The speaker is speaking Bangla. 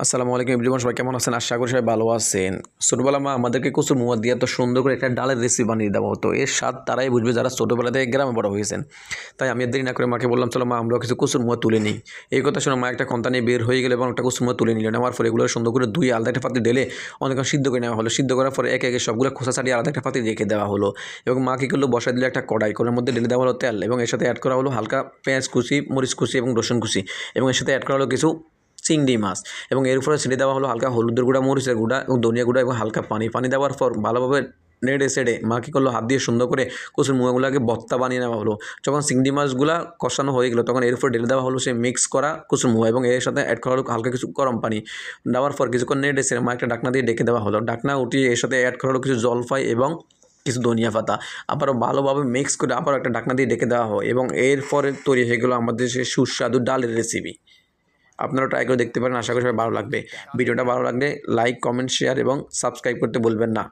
আসসালামু আলাইকুম এভরিওয়ান, সবাই কেমন আছেন? আশা করি সবাই ভালো আছেন। ছোটবেলা মা আমাদেরকে কচুর মুয়া দিয়ে এত সুন্দর করে একটা ডালের রেসিপি বানিয়ে দেওয়া হতো। এর স্বাদ তারাই বুঝবে যারা ছোটবেলা থেকে গ্রামে বড় হয়েছেন। তাই আমি আর দেরি না করে মাকে বললাম, চলো মা আমরাও কিছু কচুর মুয়া তুলে নিই। এই কথা শুনে মা একটা খন্তা নিয়ে বের হয়ে গেল এবং একটা কচুর মুয়া তুলে নিল। নেওয়ার পর এগুলো সুন্দর করে ধুয়ে আলাদা একটা পাত্রে ঢেলে অনেকক্ষণ সিদ্ধ করে নেওয়া হলো। সিদ্ধ করার পরে একে একে সবগুলো খোসা ছাড়িয়ে আলাদা একটা পাত্রে রেখে দেওয়া হলো। এবং মা কী করলো, বসায় দিল একটা কড়াই, কড়াইয়ের মধ্যে ঢেলে দেওয়া হলো তেল এবং এর সাথে অ্যাড করা হলো হালকা পেঁয়াজ কুচি, মরিচ কুচি এবং রসুন কুচি এবং এর সাথে অ্যাড করা হলো কিছু চিংড়ি মাছ এবং এর উপরে ছেড়ে দেওয়া হলো হালকা হলুদের গুঁড়া, মরিচের গুঁড়া এবং ধনিয়া গুঁড়া এবং হালকা পানি দেওয়ার পর ভালোভাবে নেড়ে সেড়ে মা কী করলো, হাত দিয়ে সুন্দর করে কচুর মুয়াগুলোকে ভর্তা বানিয়ে নেওয়া হলো। যখন চিংড়ি মাছগুলা কষানো হয়ে গেলো তখন এর উপর ঢেলে দেওয়া হলো সেই মিক্স করা কচুর মুয়া এবং এর সাথে অ্যাড করা হলো হালকা কিছু গরম পানি। দেওয়ার পর কিছুক্ষণ নেড়ে সেড়ে মা একটা ডাকনা দিয়ে ডেকে দেওয়া হলো। ডাকনা উঠিয়ে এর সাথে অ্যাড করা হলো কিছু জলপাই এবং কিছু ধনিয়া পাতা। আবারও ভালোভাবে মিক্স করে আবারও একটা ডাকনা দিয়ে ডেকে দেওয়া হয় এবং এরপরে তৈরি হয়ে গেলো আমাদের সেই সুস্বাদু ডালের রেসিপি। আপনারা ট্রাই করে দেখতে পারেন, আশা করি সবাই ভালো লাগবে। ভিডিওটা ভালো লাগলে লাইক, কমেন্ট, শেয়ার এবং সাবস্ক্রাইব করতে ভুলবেন না।